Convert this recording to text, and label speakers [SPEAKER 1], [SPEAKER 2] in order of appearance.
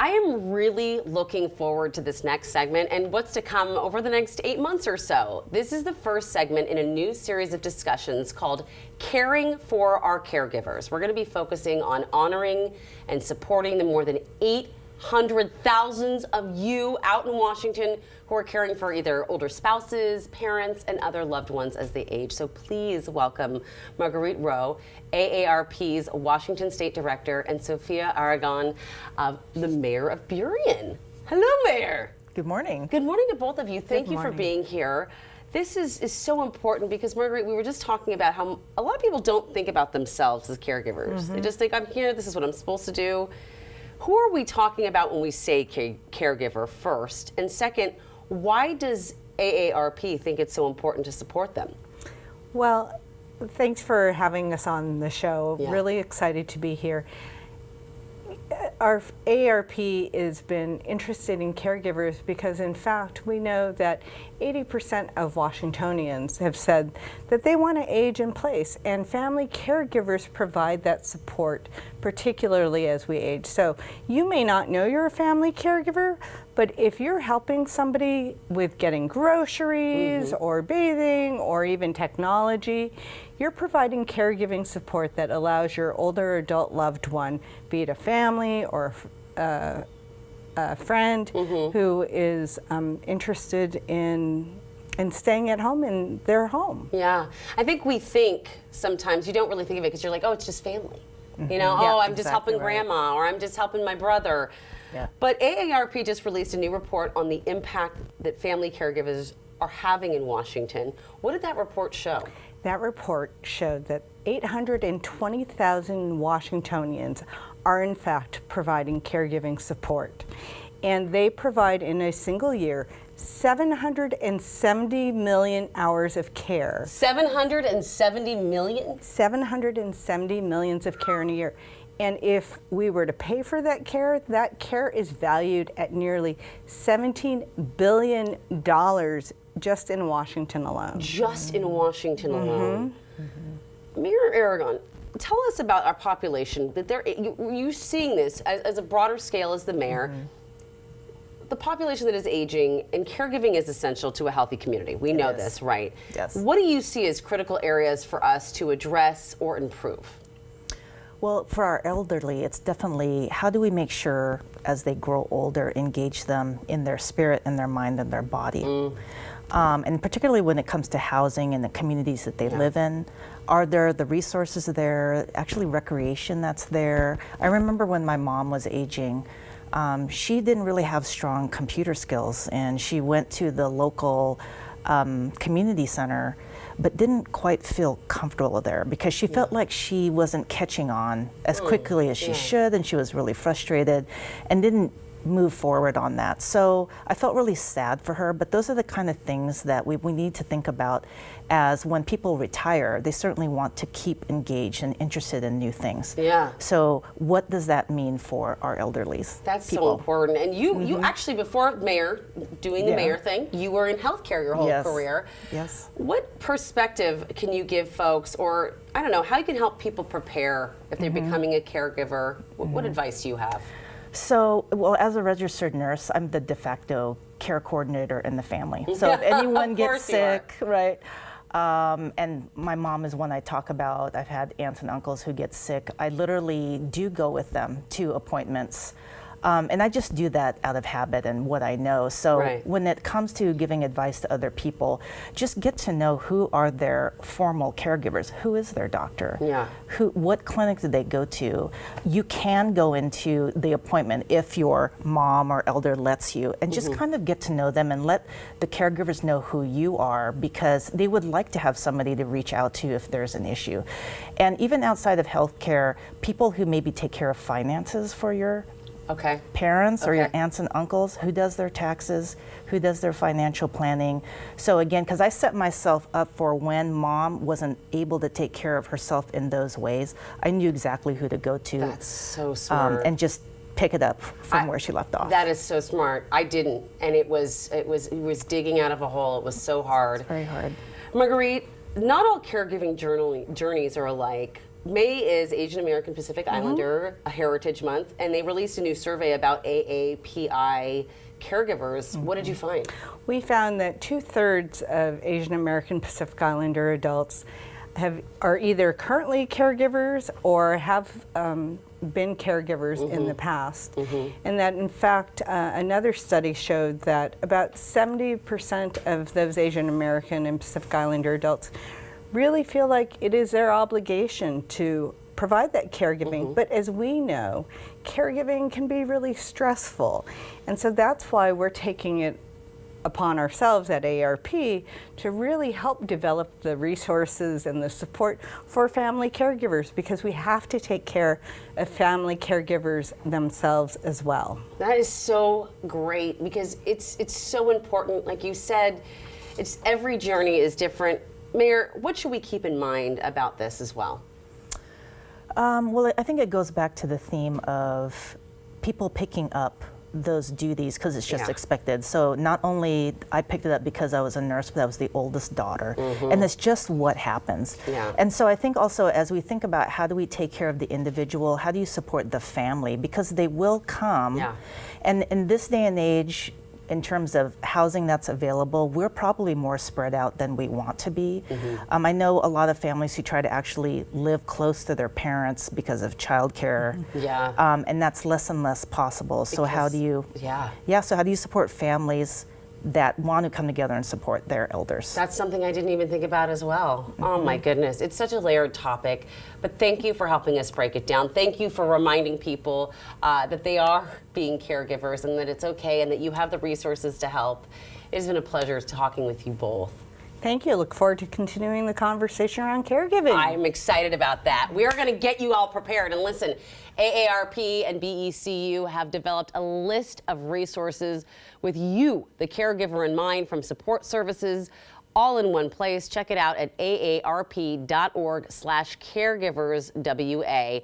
[SPEAKER 1] I am really looking forward to this next segment and what's to come over the next 8 months or so. This is the first segment in a new series of discussions called Caring for Our Caregivers. We're going to be focusing on honoring and supporting the more than 800,000 of you out in Washington who are caring for either older spouses, parents, and other loved ones as they age. So please welcome Marguerite Rowe, AARP's Washington State Director, and Sophia Aragon, the Mayor of Burien. Hello, Mayor.
[SPEAKER 2] Good morning.
[SPEAKER 1] Good morning to both of you. Thank you for being here. This is so important because, Marguerite, we were just talking about how a lot of people don't think about themselves as caregivers. They just think, I'm here, this is what I'm supposed to do. Who are we talking about when we say caregiver first? And second, why does AARP think it's so important to support them?
[SPEAKER 2] Well, thanks for having us on the show.
[SPEAKER 1] Yeah.
[SPEAKER 2] Really excited to be here. Our AARP has been interested in caregivers because, in fact, we know that 80% of Washingtonians have said that they want to age in place, and family caregivers provide that support, particularly as we age. So you may not know you're a family caregiver, but if you're helping somebody with getting groceries or bathing or even technology, you're providing caregiving support that allows your older adult loved one, be it a family or a friend who is interested in staying at home in their home.
[SPEAKER 1] Yeah, I think we think sometimes, you don't really think of it because you're like, oh, it's just family. You know,
[SPEAKER 2] Yeah,
[SPEAKER 1] oh, I'm just helping
[SPEAKER 2] exactly right.
[SPEAKER 1] grandma, or I'm just helping my brother.
[SPEAKER 2] Yeah.
[SPEAKER 1] But AARP just released a new report on the impact that family caregivers are having in Washington. What did that report show?
[SPEAKER 2] That report showed that 820,000 Washingtonians are in fact providing caregiving support. And they provide in a single year 770 million hours of care.
[SPEAKER 1] 770 million?
[SPEAKER 2] 770 millions of care in a year. And if we were to pay for that care is valued at nearly $17 billion just in Washington alone.
[SPEAKER 1] Just in Washington alone. Mayor Aragon, tell us about our population. That you seeing this as a broader scale as the mayor. The population that is aging, and caregiving is essential to a healthy community. We know this, right?
[SPEAKER 2] Yes.
[SPEAKER 1] What do you see as critical areas for us to address or improve?
[SPEAKER 3] Well, for our elderly, it's definitely how do we make sure as they grow older, engage them in their spirit and their mind and their body. And particularly when it comes to housing and the communities that they live in, are there the resources there, actually recreation that's there? I remember when my mom was aging, she didn't really have strong computer skills, and she went to the local community center but didn't quite feel comfortable there because she felt like she wasn't catching on as quickly as she should, and she was really frustrated and didn't move forward on that. So I felt really sad for her, but those are the kind of things that we need to think about as when people retire, they certainly want to keep engaged and interested in new things.
[SPEAKER 1] Yeah.
[SPEAKER 3] So what does that mean for our elderlies?
[SPEAKER 1] That's
[SPEAKER 3] people?
[SPEAKER 1] so important. And you actually, before mayor, doing the mayor thing, you were in healthcare your whole career.
[SPEAKER 3] Yes.
[SPEAKER 1] What perspective can you give folks, or I don't know, how you can help people prepare if they're becoming a caregiver? What advice do you have?
[SPEAKER 3] So, well, as a registered nurse, I'm the de facto care coordinator in the family. So if anyone gets sick, right? And my mom is one I talk about. I've had aunts and uncles who get sick. I literally do go with them to appointments. And I just do that out of habit and what I know. So when it comes to giving advice to other people, just get to know who are their formal caregivers. Who is their doctor?
[SPEAKER 1] Yeah.
[SPEAKER 3] What clinic did they go to? You can go into the appointment if your mom or elder lets you, and just kind of get to know them and let the caregivers know who you are, because they would like to have somebody to reach out to if there's an issue. And even outside of healthcare, people who maybe take care of finances for your parents or your aunts and uncles, who does their taxes, who does their financial planning. So again, because I set myself up for when mom wasn't able to take care of herself in those ways, I knew exactly who to go to.
[SPEAKER 1] That's so smart.
[SPEAKER 3] And just pick it up from where she left off.
[SPEAKER 1] That is so smart. I didn't, and it was digging out of a hole. It was so hard.
[SPEAKER 3] It's very hard.
[SPEAKER 1] Marguerite, not all caregiving journeys are alike. May is Asian American Pacific Islander Heritage Month, and they released a new survey about AAPI caregivers. What did you find?
[SPEAKER 2] We found that 2/3 of Asian American Pacific Islander adults are either currently caregivers or have been caregivers in the past. And that in fact, another study showed that about 70% of those Asian American and Pacific Islander adults really feel like it is their obligation to provide that caregiving. But as we know, caregiving can be really stressful. And so that's why we're taking it upon ourselves at AARP to really help develop the resources and the support for family caregivers, because we have to take care of family caregivers themselves as well.
[SPEAKER 1] That is so great, because it's so important. Like you said, every journey is different. Mayor, what should we keep in mind about this as well?
[SPEAKER 3] Well, I think it goes back to the theme of people picking up those duties because it's just expected. So not only I picked it up because I was a nurse, but I was the oldest daughter, and it's just what happens. And so I think also as we think about how do we take care of the individual, how do you support the family, because they will come, and in this day and age, in terms of housing that's available, we're probably more spread out than we want to be. I know a lot of families who try to actually live close to their parents because of childcare, and that's less and less possible. So how do you, so how do you support families that want to come together and support their elders?
[SPEAKER 1] That's something I didn't even think about as well. Oh my goodness, it's such a layered topic, but thank you for helping us break it down. Thank you for reminding people that they are being caregivers and that it's okay and that you have the resources to help. It has been a pleasure talking with you both.
[SPEAKER 2] Thank you. Look forward to continuing the conversation around caregiving.
[SPEAKER 1] I'm excited about that. We are going to get you all prepared. And listen, AARP and BECU have developed a list of resources with you, the caregiver, in mind, from support services, all in one place. Check it out at aarp.org/caregiverswa.